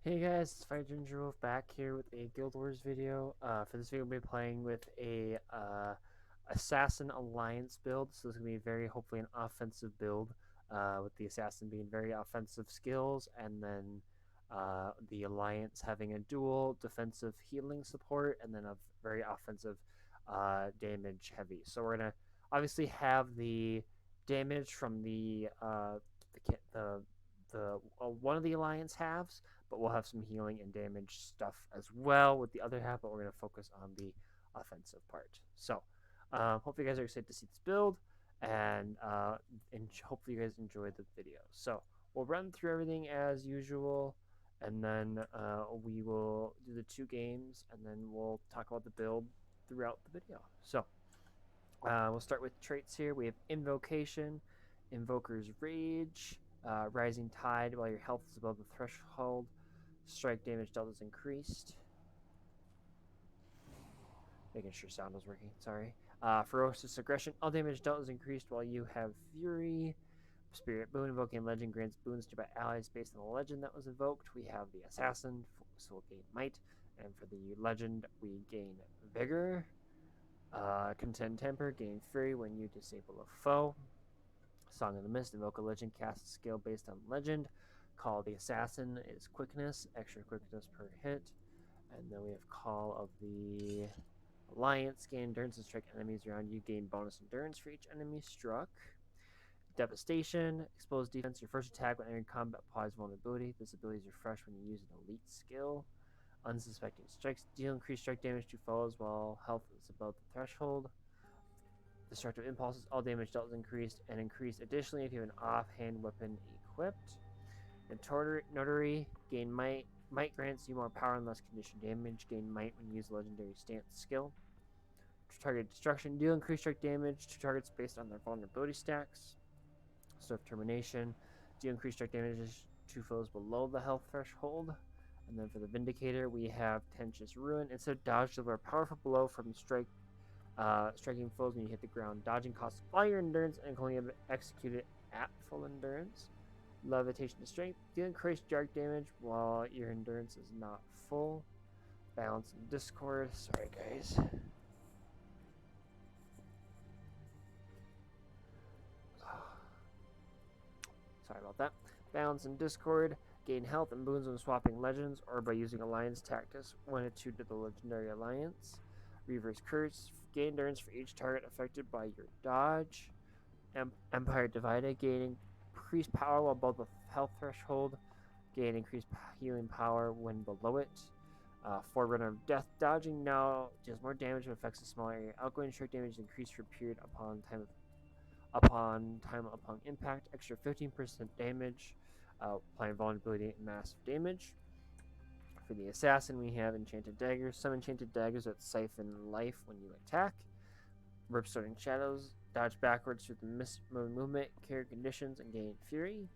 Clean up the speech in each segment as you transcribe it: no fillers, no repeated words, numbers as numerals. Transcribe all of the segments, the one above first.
Hey guys, it's Fire Ginger Wolf back here with a Guild Wars video. For this video, we'll be playing with a Assassin Alliance build. So this is going to be very, hopefully, an offensive build, with the Assassin being very offensive skills, and then the Alliance having a dual defensive healing support, and then a very offensive damage heavy. So we're going to obviously have the damage from the one of the Alliance halves, but we'll have some healing and damage stuff as well with the other half, but we're going to focus on the offensive part. So, hopefully you guys are excited to see this build, and hopefully you guys enjoy the video. So, we'll run through everything as usual, and then we will do the 2 games, and then we'll talk about the build throughout the video. So, we'll start with traits here. We have Invocation, Invoker's Rage, Rising Tide while your health is above the threshold. Strike damage dealt is increased. Making sure sound was working, sorry. Ferocious Aggression, all damage dealt is increased while you have Fury. Spirit Boon, invoking legend grants boons to by allies based on the legend that was invoked. We have the Assassin, so we'll gain Might. And for the legend, we gain Vigor. Contend Temper, gain Fury when you disable a foe. Song of the Mist, invoke a legend, cast a skill based on legend. Call the Assassin is quickness, extra quickness per hit. And then we have Call of the Alliance, gain endurance and strike enemies around you. Gain bonus endurance for each enemy struck. Devastation, expose defense. Your first attack when entering combat applies vulnerability. This ability is refreshed when you use an elite skill. Unsuspecting strikes deal increased strike damage to foes while health is above the threshold. Destructive impulses, all damage dealt is increased and increased additionally if you have an offhand weapon equipped. And Notary, gain Might. Might grants you more power and less condition damage. Gain Might when you use legendary stance skill. Target destruction, deal increased strike damage to targets based on their vulnerability stacks. Swift Termination, deal increased strike damage to foes below the health threshold. And then for the Vindicator, we have Tensious Ruin. Instead of dodge, deliver a powerful blow from striking foes when you hit the ground. Dodging costs all your endurance and can only execute it at full endurance. Levitation to strength, deal increased dark damage while your endurance is not full. Balance and Discord. Sorry, guys. Sorry about that. Balance and Discord. Gain health and boons when swapping legends or by using Alliance Tactics when attuned to the Legendary Alliance. Reaver's Curse. Gain endurance for each target affected by your dodge. Empire Divided. Gain increased power while above the health threshold. Gain increased healing power when below it. Forerunner of Death. Dodging now deals more damage and affects a small area. Outgoing strike damage is increased for a period upon impact. Extra 15% damage. Applying vulnerability and massive damage. For the Assassin, we have Enchanted Daggers. Some Enchanted Daggers that siphon life when you attack. Ripsword Shadows. Dodge backwards through the mist movement, carry conditions, and gain Fury.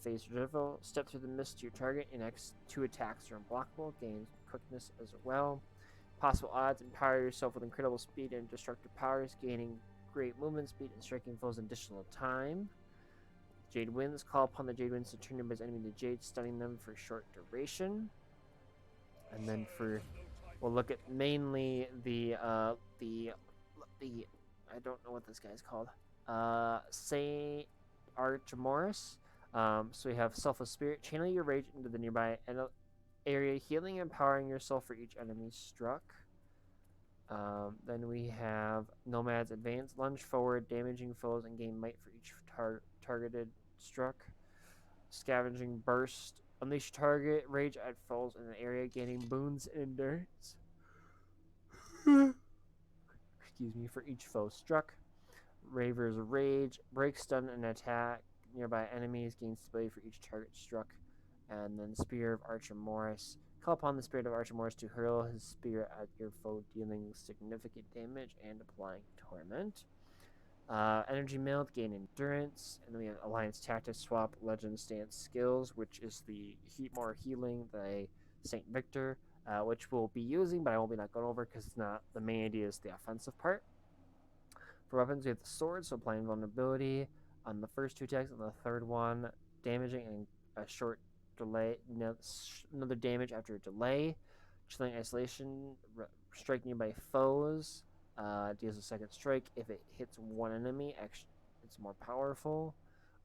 Phase Revival. Step through the mist to your target. And X2 attacks are unblockable. Gains quickness as well. Possible odds. Empower yourself with incredible speed and destructive powers, gaining great movement speed and striking foes additional time. Jade Winds. Call upon the Jade Winds to turn nearby enemy to Jade, stunning them for short duration. And then we'll look at mainly the I don't know what this guy's called. Say Archemorus. So we have Selfless Spirit. Channel your rage into the nearby area, healing and empowering yourself for each enemy struck. Then we have Nomad's Advance. Lunge forward, damaging foes and gain might for each targeted struck. Scavenging Burst. Unleash target rage at foes in an area, gaining boons and endurance. Excuse me, for each foe struck. Raver's Rage. Break, stun, and attack nearby enemies. Gain stability for each target struck. And then Spear of Archemorus. Call upon the Spirit of Archemorus to hurl his spear at your foe, dealing significant damage and applying torment. Energy Meld, gain endurance. And then we have Alliance Tactics, swap Legend Stance skills, which is the more healing, the St. Victor, which we'll be using, but I won't be not going over because it's not the main idea is the offensive part. For weapons, we have the sword, so applying vulnerability on the first 2 attacks, and the third one damaging and a short delay, another damage after a delay. Chilling isolation, strike nearby foes. Deals a second strike. If it hits one enemy, it's more powerful.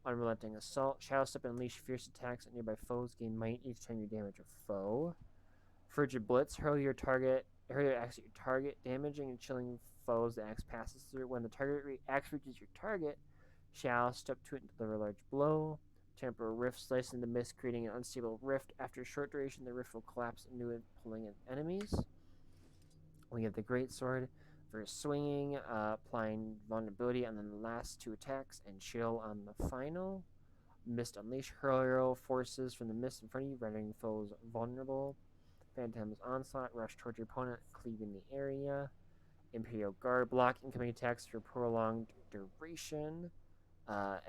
Unrelenting assault. Shadowstep and unleash fierce attacks at nearby foes. Gain might each time you damage a foe. Frigid Blitz. Hurl your axe at your target, damaging and chilling foes the axe passes through. When the axe reaches your target, shall step to it and deliver a large blow. Temporal rift slice into mist, creating an unstable rift. After a short duration, the rift will collapse into it, pulling in enemies. We have the greatsword for swinging, applying vulnerability on the last two attacks, and chill on the final. Mist unleash, hurl your forces from the mist in front of you, rendering foes vulnerable. Phantom's onslaught, rush towards your opponent, cleaving the area. Imperial guard, block incoming attacks for prolonged duration.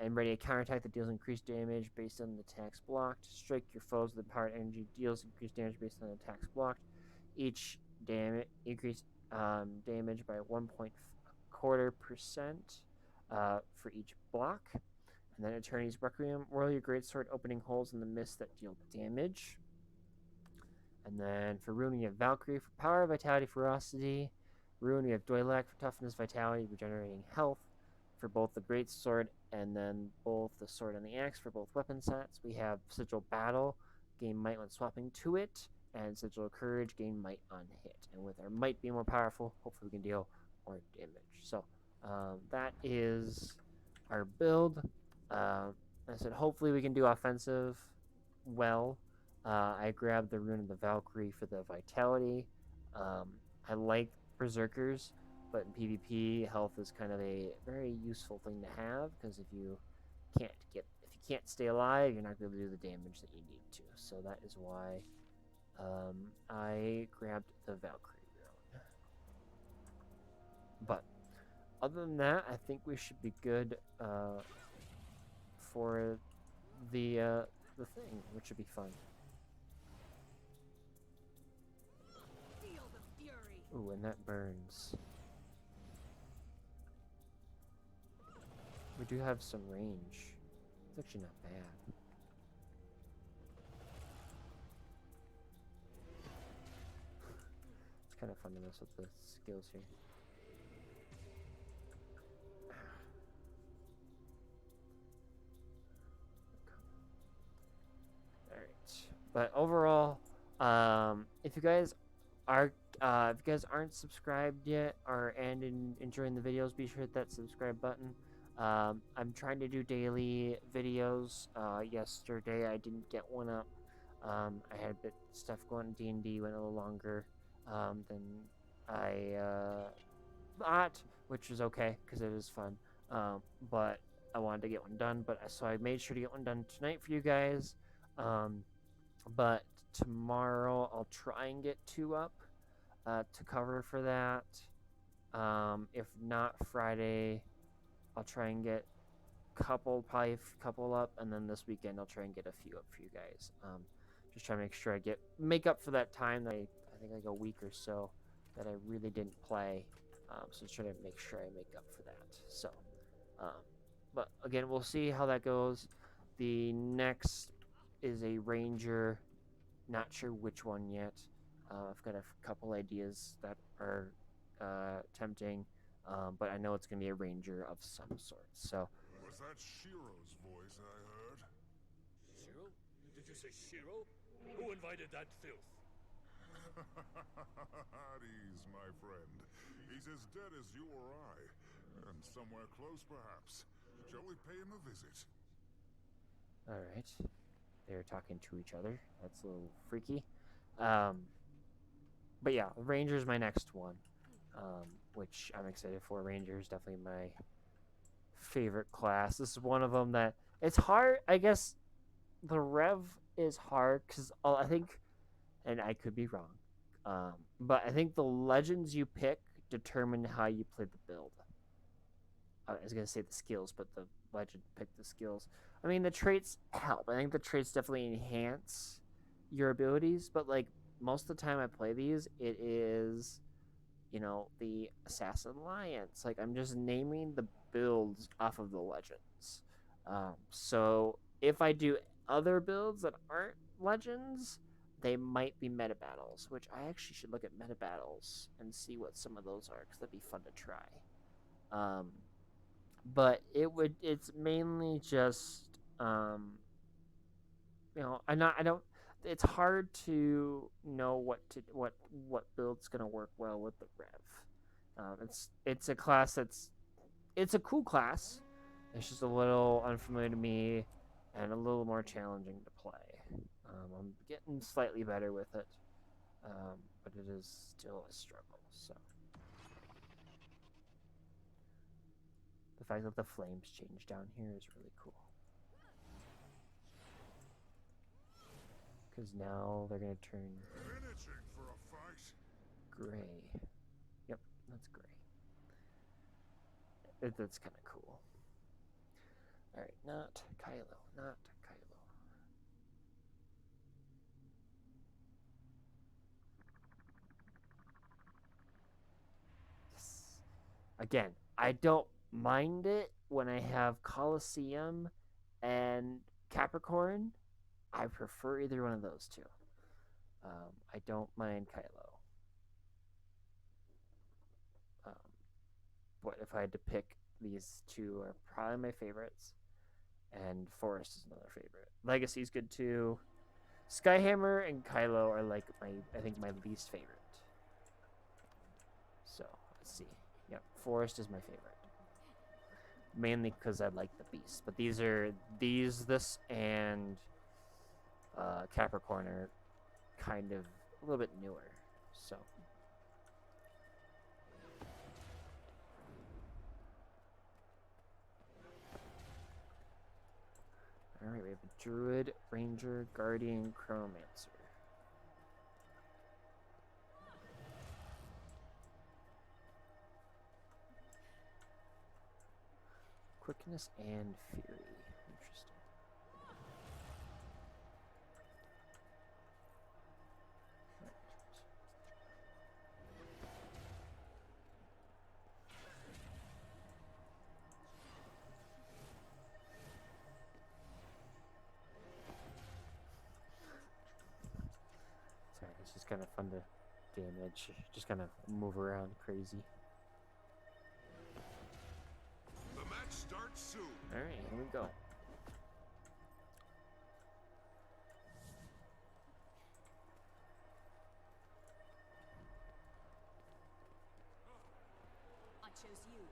And ready to counterattack that deals increased damage based on the attacks blocked. Strike your foes with the powered energy, deals increased damage based on the attacks blocked. Each increase damage by 1.25% for each block. And then Eternity's Requiem, roll your greatsword, opening holes in the mist that deal damage. And then for Rune, we have Valkyrie for power, vitality, ferocity. Rune, we have Doilak for toughness, vitality, regenerating health for both the greatsword and then both the sword and the axe for both weapon sets. We have Sigil Battle, gain might when swapping to it, and Sigil Courage, gain might on hit. And with our might being more powerful, hopefully we can deal more damage. So that is our build. I said hopefully we can do offensive well. I grabbed the Rune of the Valkyrie for the vitality. I like Berserkers, but in PvP, health is kind of a very useful thing to have because if you can't stay alive, you're not going to do the damage that you need to. So that is why I grabbed the Valkyrie Rune. But other than that, I think we should be good for the thing, which should be fun. Ooh, and that burns. We do have some range. It's actually not bad. It's kind of fun to mess with the skills here. Alright. But overall, if you guys aren't subscribed yet and enjoying the videos, be sure to hit that subscribe button. I'm trying to do daily videos. Yesterday I didn't get one up. I had a bit stuff going. D&D went a little longer than I thought, which was okay because it was fun. But I wanted to get one done. So I made sure to get one done tonight for you guys. But tomorrow I'll try and get 2 up to cover for that. If not Friday, I'll try and get probably a couple up, and then this weekend I'll try and get a few up for you guys. Just trying to make sure I make up for that time that I think like a week or so that I really didn't play. So just trying to make sure I make up for that. So, but again, we'll see how that goes. The next is a ranger. Not sure which one yet. I've got a couple ideas that are tempting, but I know it's going to be a ranger of some sort. So. Was that Shiro's voice I heard? Shiro? Did you say Shiro? Who invited that filth? At ease, my friend. He's as dead as you or I. And somewhere close, perhaps. Shall we pay him a visit? Alright. They're talking to each other. That's a little freaky. But yeah, Ranger is my next one, which I'm excited for. Ranger is definitely my favorite class. This is one of them that it's hard. I guess the Rev is hard because I think, and I could be wrong, but I think the legends you pick determine how you play the build. I was going to say the skills, but the legend picked the skills. I mean, the traits help. I think the traits definitely enhance your abilities, but like most of the time I play these, it is, the Assassin Alliance. Like, I'm just naming the builds off of the legends. So if I do other builds that aren't legends, they might be meta battles, which I actually should look at meta battles and see what some of those are, because that'd be fun to try. But it's mainly just I don't. It's hard to know what build's gonna work well with the Rev. It's a class it's a cool class. It's just a little unfamiliar to me, and a little more challenging to play. I'm getting slightly better with it, but it is still a struggle. So the fact that the flames change down here is really cool. Because now they're going to turn For a fight. gray. Yep, that's gray. That's kind of cool. Alright, not Kylo. Not Kylo. Yes. Again, I don't mind it when I have Colosseum and Capricorn. I prefer either one of those two. I don't mind Kylo. But if I had to pick, these two are probably my favorites. And Forest is another favorite. Legacy's good too. Skyhammer and Kylo are like I think my least favorite. So let's see. Yep, Forest is my favorite. Mainly because I like the beast. But this and Capricorn are kind of a little bit newer. So alright, we have a Druid, Ranger, Guardian, Chronomancer. Quickness and Fury. Interesting. Sorry, it's just kind of fun to damage. Just kind of move around crazy. The match starts soon. Alright, here we go. I chose you.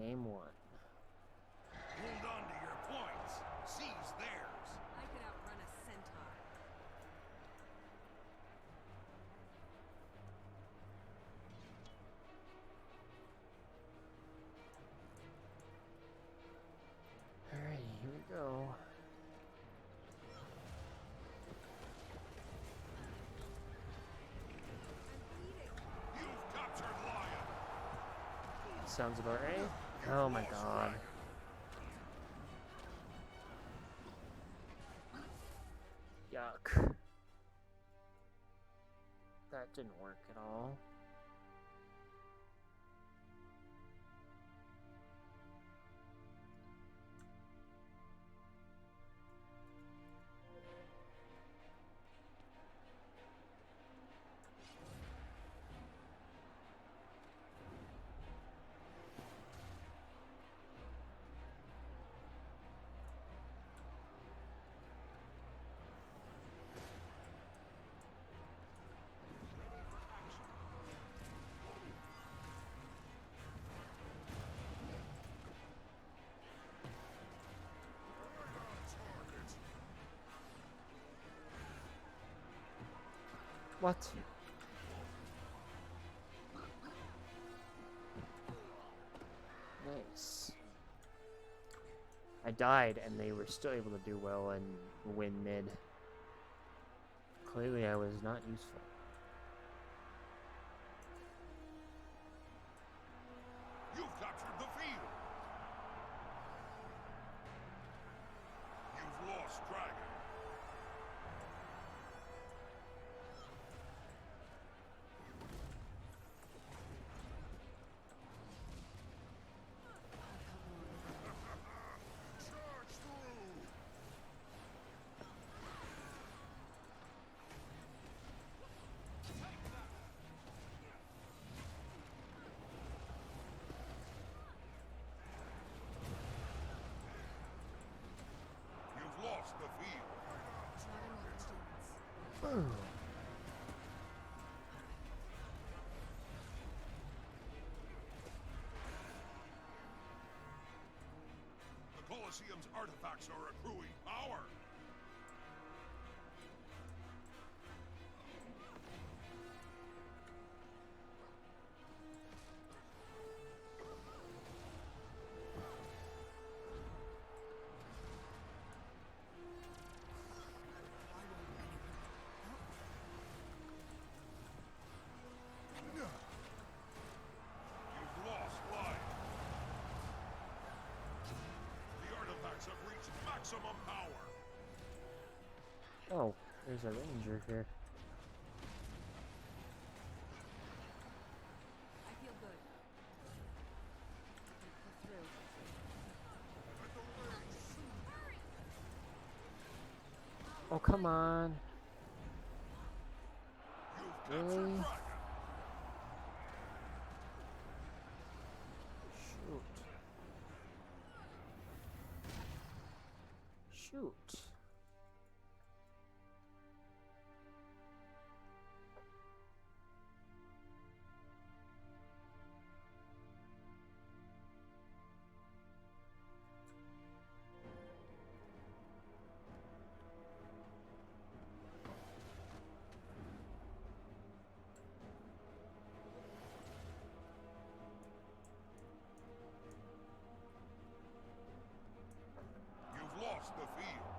Game 1. Hold on to your points. Seize theirs. I could outrun a centaur. Alright, here we go. You've captured Lion. Sounds about right. Oh my god. Yuck. That didn't work at all. What? Nice. I died and they were still able to do well and win mid. Clearly I was not useful. You've captured the field. You've lost Dragon. Charge The Colosseum's artifacts are accruing power. You've lost life. The artifacts have reached maximum power. Oh, there's a ranger here. I feel good. I can pull through. Oh, come on. You've captured Really? Dragon. Shoot. Shoot. You've lost the field.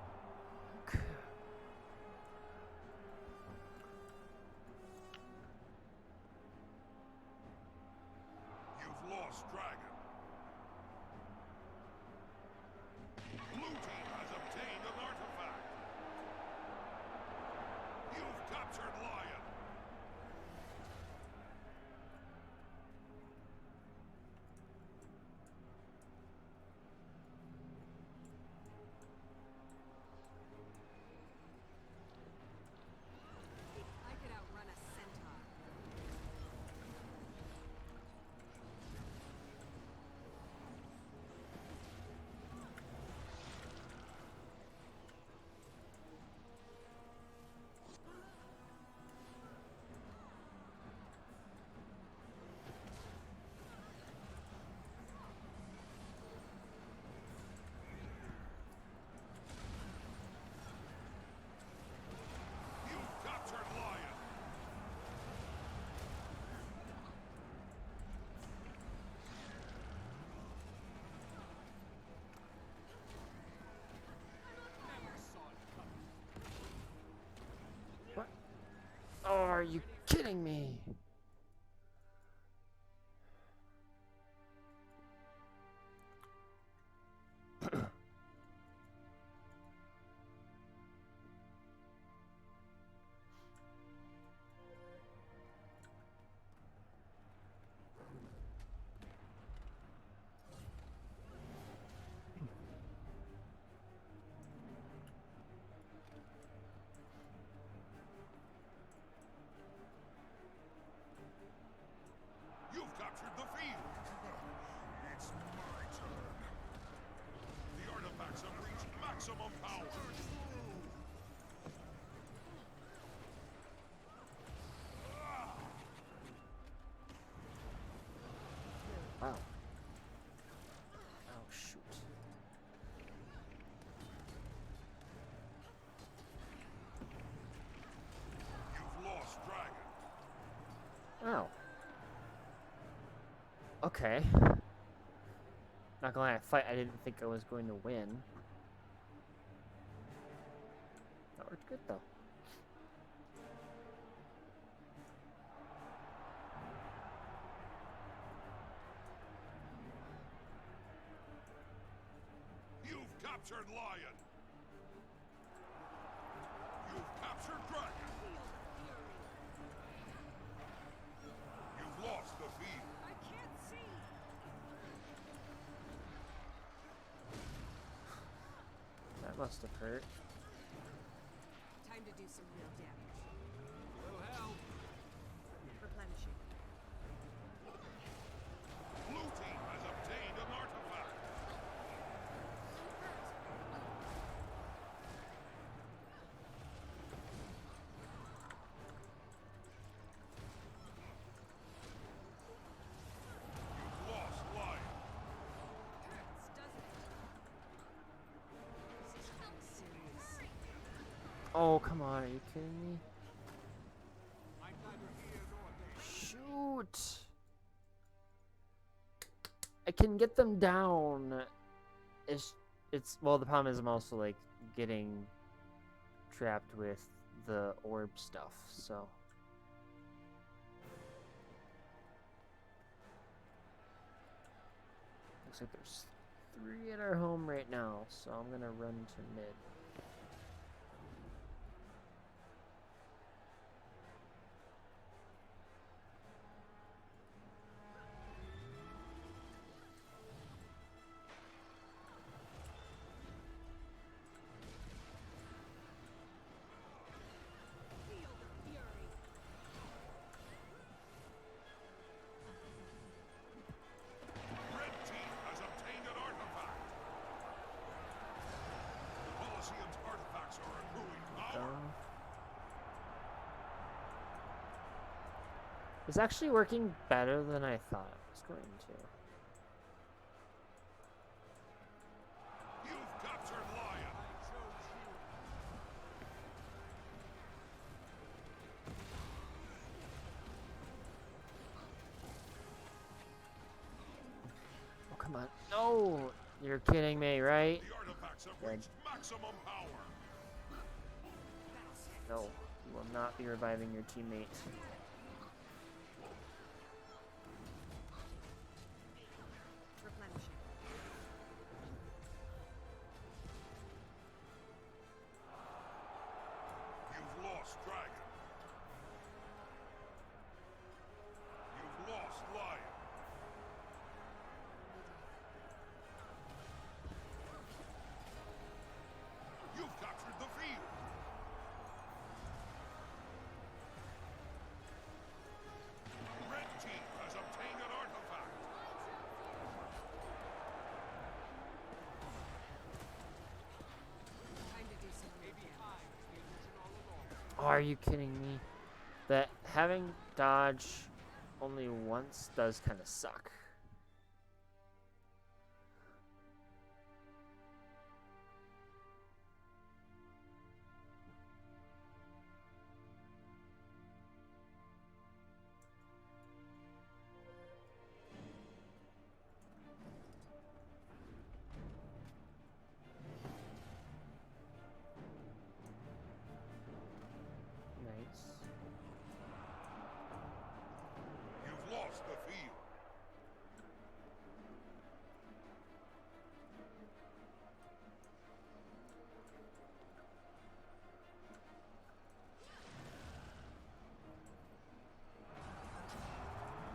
You've lost Dragon. Blue team has obtained an artifact. You've captured Lion. I could outrun a centaur. You've captured Lion. What? Oh, are you kidding me? You've captured the field. It's my turn. The artifacts have reached maximum power. Wow. Oh, shoot. You've lost Dragon. Ow. Okay. Not gonna lie, a fight I didn't think I was going to win. That worked good though. You've captured Lion. You've captured Dragon. You've lost the field. I can't see. That must have hurt. Time to do some real damage. Will help. Replenishing. Blue team has obtained an artifact. Oh, come on. Are you kidding me? Shoot. I can get them down. It's well, the problem is I'm also like getting trapped with the orb stuff, so. Looks like there's 3 at our home right now, so I'm gonna run to mid. Feel the fury. Red team has obtained an artifact. The Colosseum's artifacts are accruing power. It's actually working better than I thought it was going to. You've captured Lion. Oh, come on. No! You're kidding me, right? The artifacts have Good. reached maximum power. No, you will not be reviving your teammate. Replenishing. You've lost Dragon. You've lost Lion. You've captured the field. Red team has obtained an artifact. Time to do some real damage. Oh, are you kidding me? That having dodge only once does kind of suck. Nice. You've lost the field.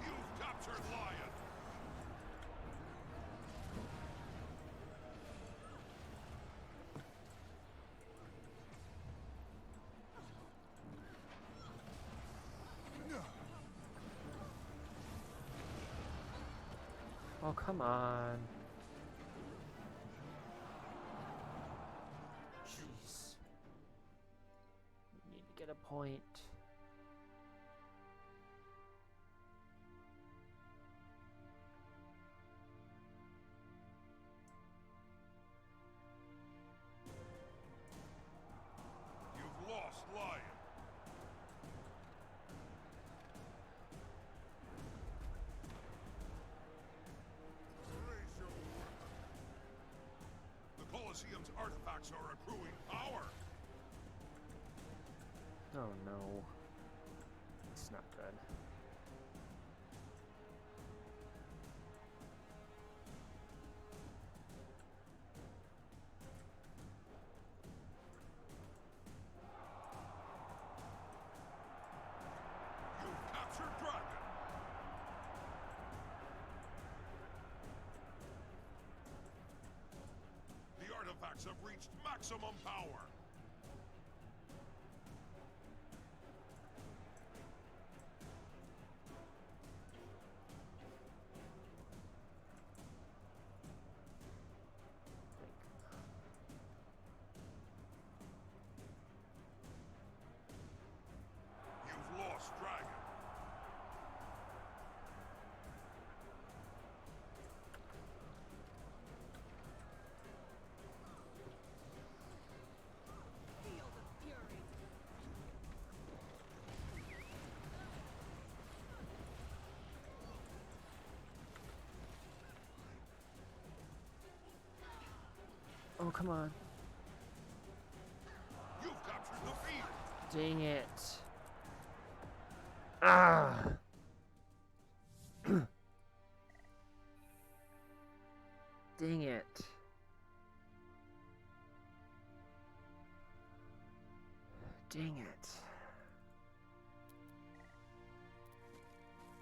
You've captured Lion. Oh, come on. Jeez. We need to get a point. You've lost Lion. Raise your weapon. The Colosseum's artifacts are accruing power. Oh no. It's not good. You've captured Dragon. The artifacts have reached maximum power. You've lost Dragon. Come on. You've captured the field. Dang it. Ah. Dang it. Dang it.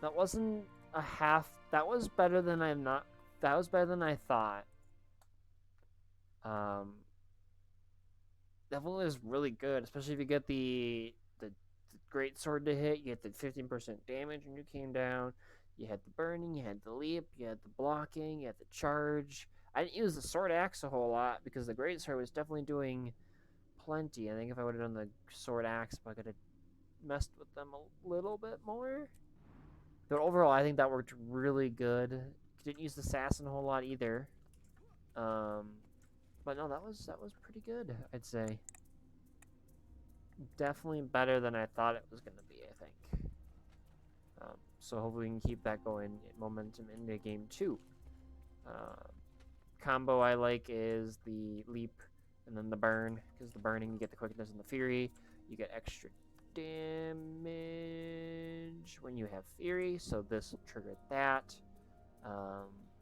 That wasn't a half. That was better than that was better than I thought. Definitely is really good, especially if you get the great sword to hit. You get the 15% damage when you came down. You had the burning, you had the leap, you had the blocking, you had the charge. I didn't use the sword axe a whole lot because the great sword was definitely doing plenty. I think if I would have done the sword axe, I could have messed with them a little bit more. But overall, I think that worked really good. Didn't use the assassin a whole lot either. But no, that was pretty good, I'd say. Definitely better than I thought it was going to be, I think. So hopefully we can keep that going, momentum into game 2. Combo I like is the leap and then the burn, because the burning you get the quickness and the fury. You get extra damage when you have fury, so this will trigger that.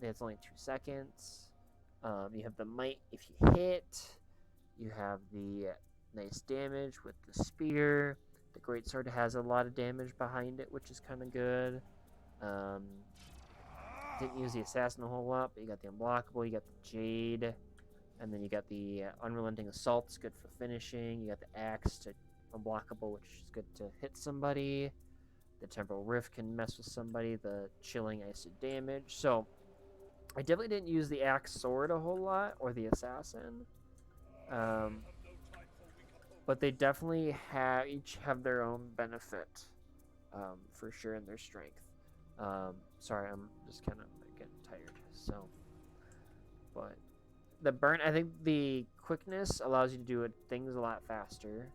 It's only 2 seconds. You have the might if you hit. You have the nice damage with the spear. The greatsword has a lot of damage behind it, which is kind of good. Didn't use the assassin a whole lot, but you got the unblockable, you got the jade, and then you got the unrelenting assault. It's good for finishing. You got the axe to unblockable, which is good to hit somebody. The temporal rift can mess with somebody. The chilling acid damage. So I definitely didn't use the axe sword a whole lot or the assassin. But they definitely each have their own benefit, for sure, in their strength. Sorry, I'm just kind of getting tired. So, but the burn, I think the quickness allows you to do things a lot faster.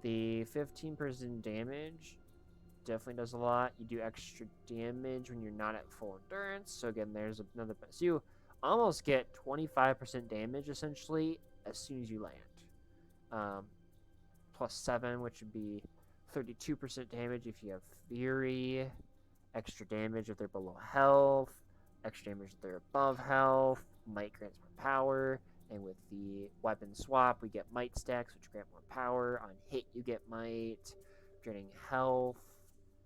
The 15% damage definitely does a lot. You do extra damage when you're not at full endurance. So again, there's another. So you almost get 25% damage essentially as soon as you land. Plus 7, which would be 32% damage if you have Fury, extra damage if they're below health, extra damage if they're above health, Might grants more power, and with the weapon swap, we get Might stacks, which grant more power. On hit, you get Might, draining health.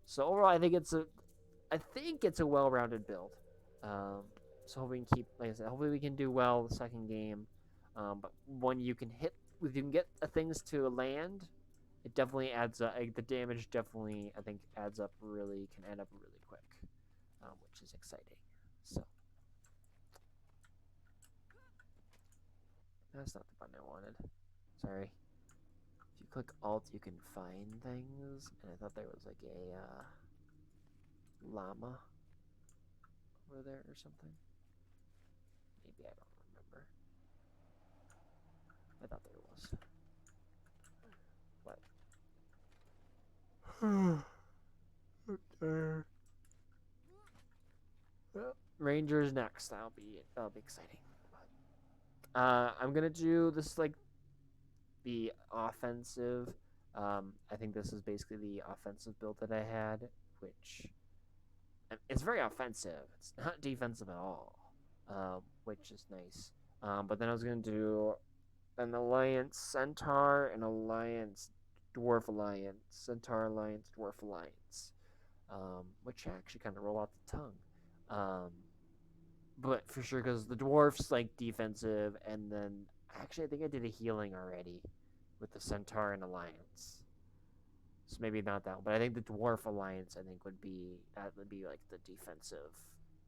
So overall, I think it's a well-rounded build. So hopefully we can keep, like I said, hopefully we can do well the second game. But when you can hit, if you can get things to land, it definitely adds up. The damage definitely, I think, can add up really quick, which is exciting. So that's not the button I wanted. Sorry. If you click Alt, you can find things, and I thought there was like a llama over there or something. Maybe I don't remember. I thought there was. But well, Rangers next. That'll be exciting. But, I'm gonna do this like the offensive. I think this is basically the offensive build that I had, which it's very offensive. It's not defensive at all, which is nice. But then I was gonna do an Alliance Centaur, an Alliance Dwarf Alliance, Centaur Alliance, Dwarf Alliance, which actually kind of roll off the tongue. But for sure, because the dwarfs like defensive, and then actually I think I did a healing already with the Centaur and Alliance. So maybe not that one, but I think the Dwarf Alliance would be like the defensive,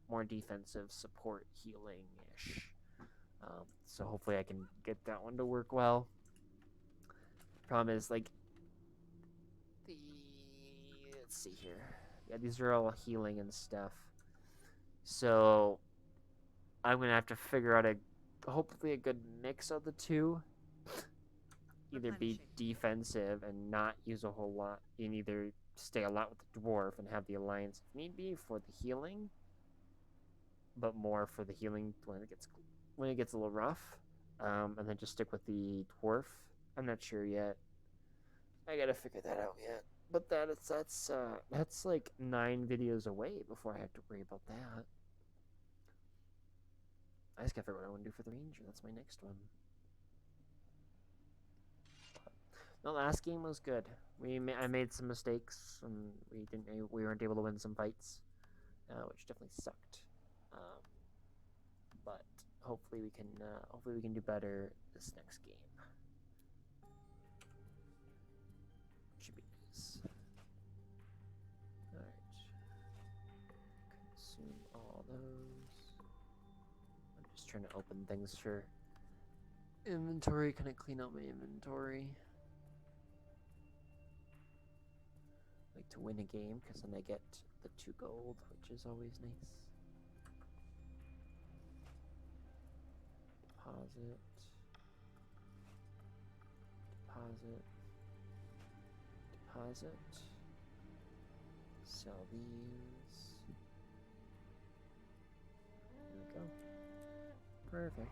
more defensive support healing ish. So hopefully I can get that one to work well. Problem is like let's see here. Yeah, these are all healing and stuff. So I'm gonna have to figure out hopefully a good mix of the two. Either be defensive and not use a whole lot, and either stay a lot with the dwarf and have the alliance if need be for the healing, but more for the healing when it gets a little rough, and then just stick with the dwarf. I'm not sure yet. I gotta figure that out yet. But that's like 9 videos away before I have to worry about that. I just gotta figure out what I want to do for the ranger. That's my next one. The last game was good. I made some mistakes, and we weren't able to win some fights, which definitely sucked. But hopefully we can do better this next game. Should be nice. All right. Consume all those. I'm just trying to open things for inventory. Kind of clean out my inventory. Like to win a game because then I get the 2 gold, which is always nice. Deposit. Deposit. Deposit. Sell these. There we go. Perfect.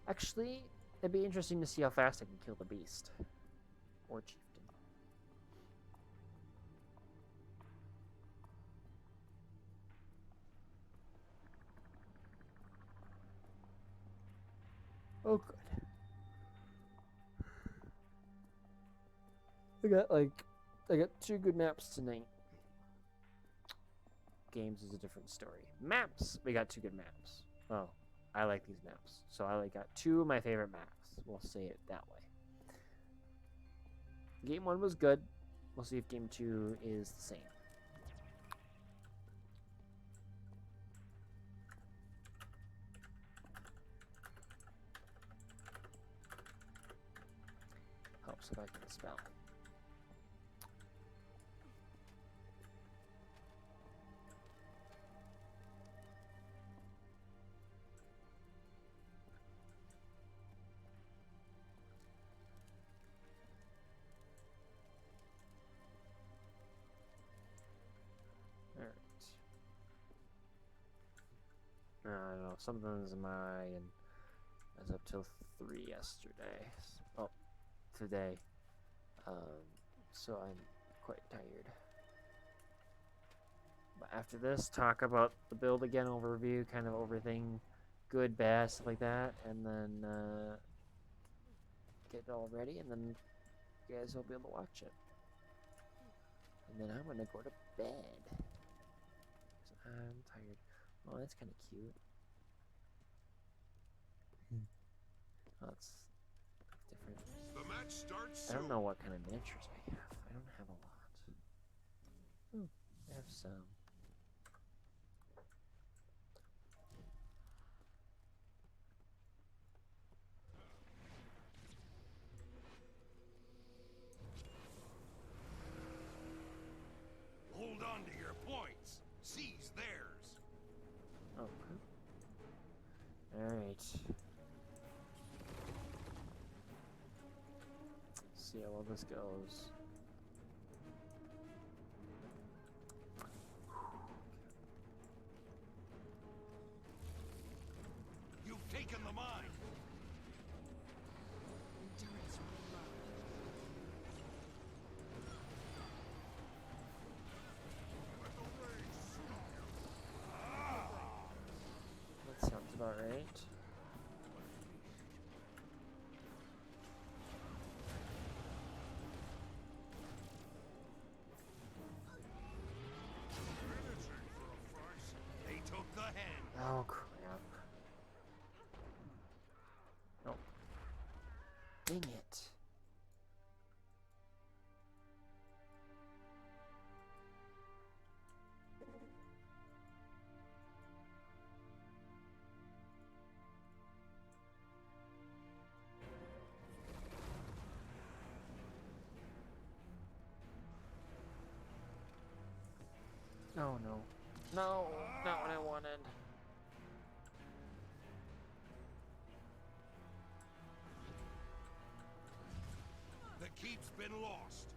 Actually, it'd be interesting to see how fast I can kill the beast. Or chieftain. Oh, good. I got 2 good maps tonight. Games is a different story. Maps, we got 2 good maps. Oh, I like these maps. So I got 2 of my favorite maps. We'll say it that way. Game 1 was good. We'll see if game 2 is the same. Helps if I can spell. I don't know, something's in my, and I was up till 3 yesterday. Oh, today. So I'm quite tired. But after this, talk about the build again, overview, kind of everything, good, bad, stuff like that, and then get it all ready, and then you guys will be able to watch it. And then I'm gonna go to bed. 'Cause I'm tired. Oh, that's kind of cute. Oh, that's different. The match starts I don't soon. know what kind of miniatures I have. I don't have a lot. I have some. Hold on to your points. Seize theirs. Oh, alright. See how well this goes. You've taken the mine. Endurance reload. Let the rage shoot you. That sounds about right. Finishing for a fight. They took the hand. Oh, crap. Nope. Dang it. Oh, no. No, not what I wanted. The keep's been lost.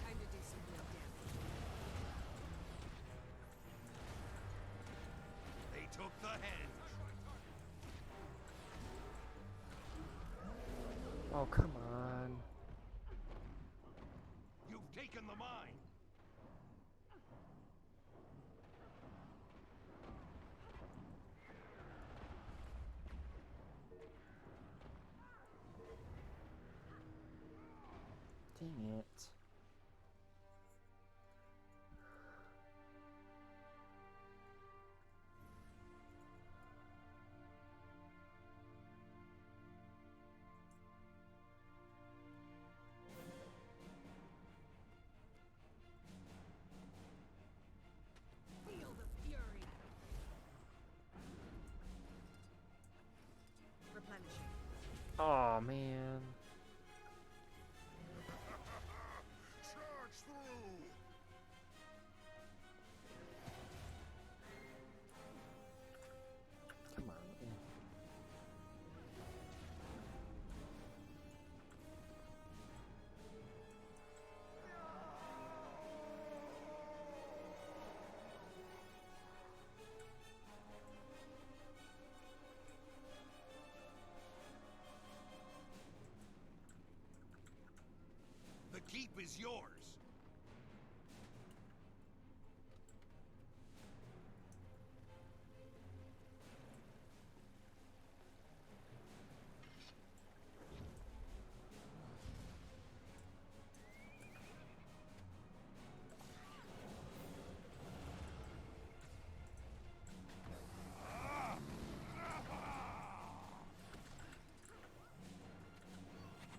Time to do some real damage. They took the henge. Oh, come on. You've taken the mine. Dang it. Feel the fury. Replenishing. Oh, man. Charge through! Come on. Yeah. The keep is yours.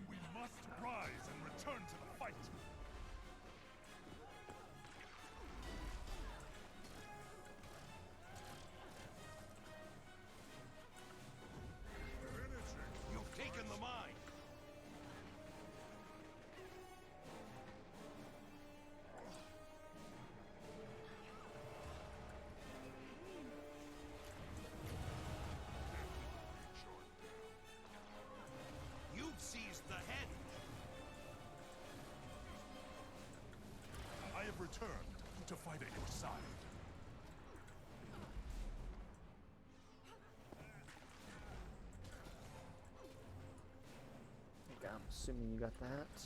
We must rise and return to the fight. Finishing. You've taken the mine. You've seized the henge. I have returned to fight at your side. Okay, I'm assuming you got that.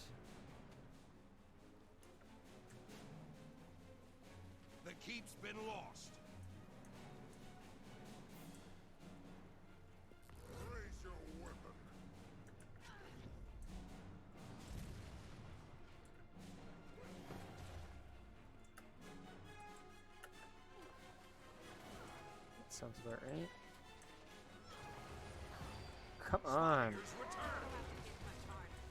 The keep's been lost. Raise your weapon. That sounds about right. Come on. Here's return. We'll have to hit much harder.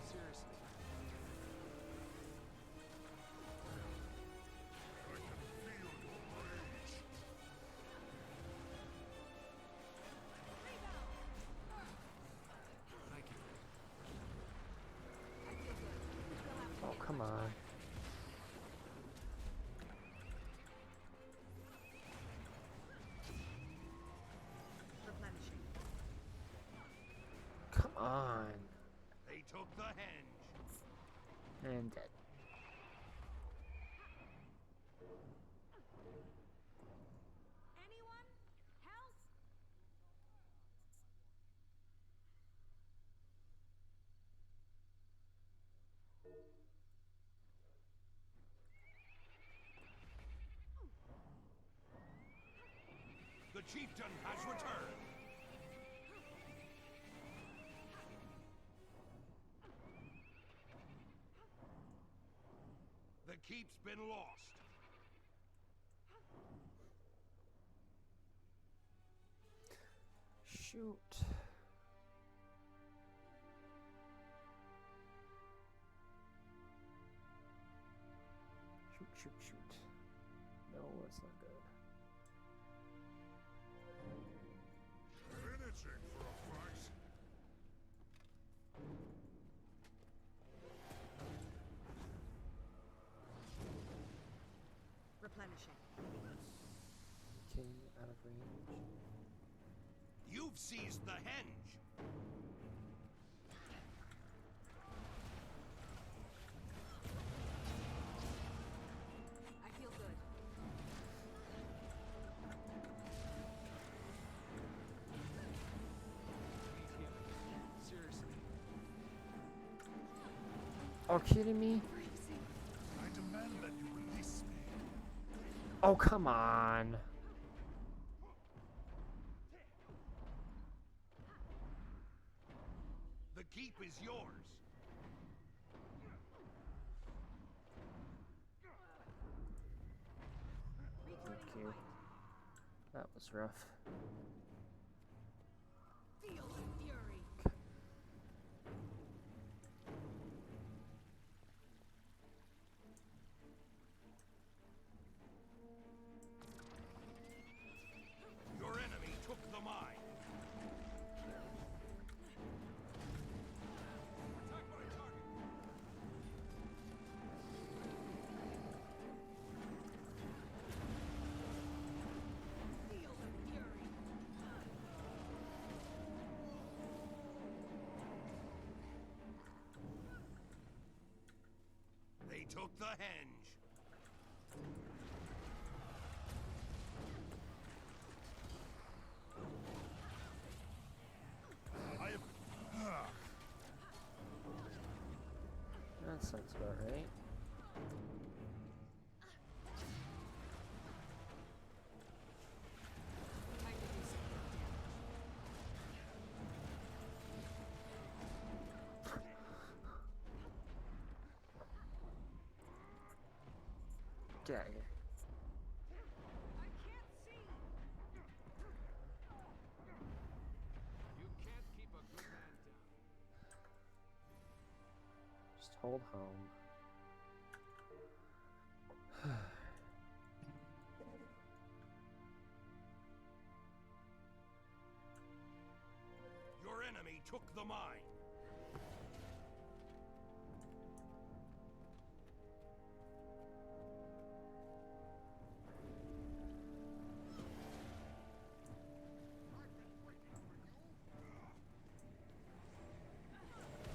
Seriously. I can feel your rage. Thank you. I feel good. We'll have to Oh, hit come much on. harder. Replenishing. Come on. They took the henge. And dead. Anyone? Help? The chieftain has returned. The keep's been lost. Shoot. Shoot, shoot, shoot. No, that's not good. Finishing for a fight. Replenishing. Okay, out of range. You've seized the henge. Oh, kidding me? I demand that you release me. Oh, come on. The keep is yours. Thank you. That was rough. Feel the fury. Your enemy took the mine. Attack my target. Feel the fury. They took the henge. I have. That sounds about right. Time to do some real damage. Get out of here. I can't see. You can't keep a good man down. Just hold home. Your enemy took the mine.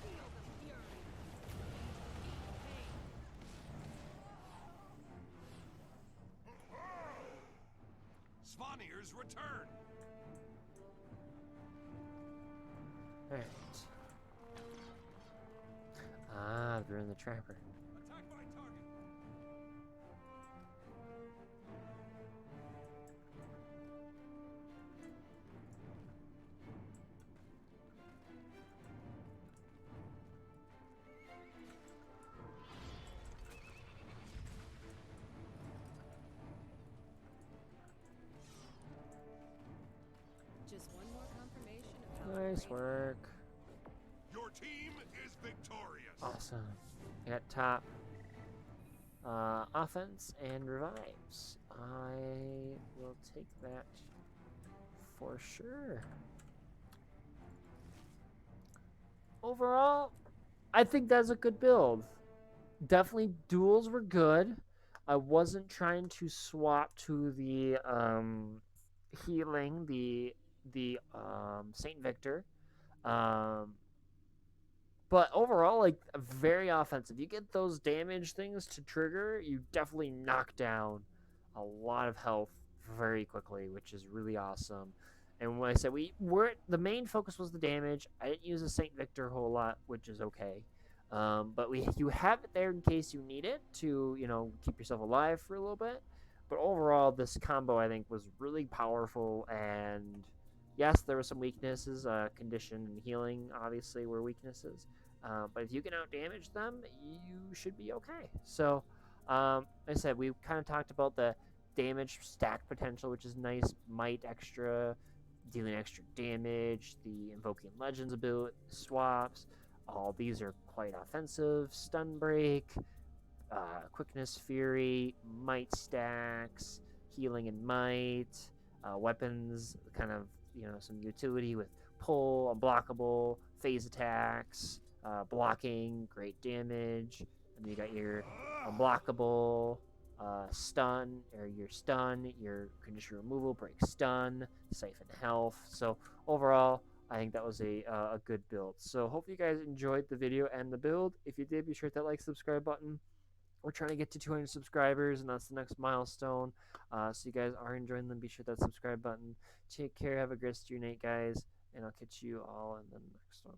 Feel the fury. Pain. Svanir's return. Alright. Ah, they're in the trapper. Attack my target. Just one more confirmation of how Nice great- work. Your team is victorious. Awesome. I got top offense and revives. I will take that for sure. Overall, I think that's a good build. Definitely duels were good. I wasn't trying to swap to the healing, the Saint Victor. But overall, like, very offensive. You get those damage things to trigger, you definitely knock down a lot of health very quickly, which is really awesome. And when I said the main focus was the damage. I didn't use a Saint Victor a whole lot, which is okay. But you have it there in case you need it to, keep yourself alive for a little bit. But overall, this combo I think was really powerful. And yes, there were some weaknesses. Condition and healing obviously were weaknesses. But if you can out damage them, you should be okay. So, like I said, we kind of talked about the damage stack potential, which is nice. Might extra, dealing extra damage, the Invoking Legends ability swaps. All these are quite offensive. Stun break, quickness, fury, might stacks, healing and might, weapons, kind of some utility with pull, unblockable, phase attacks, blocking, great damage, and then you got your unblockable, stun, or your stun, your condition removal, break stun, siphon health. So overall, I think that was a good build. So hopefully you guys enjoyed the video and the build. If you did, be sure to hit that like, subscribe button. We're trying to get to 200 subscribers, and that's the next milestone. So you guys are enjoying them, be sure that subscribe button. Take care, have a great rest of your night, guys, and I'll catch you all in the next one.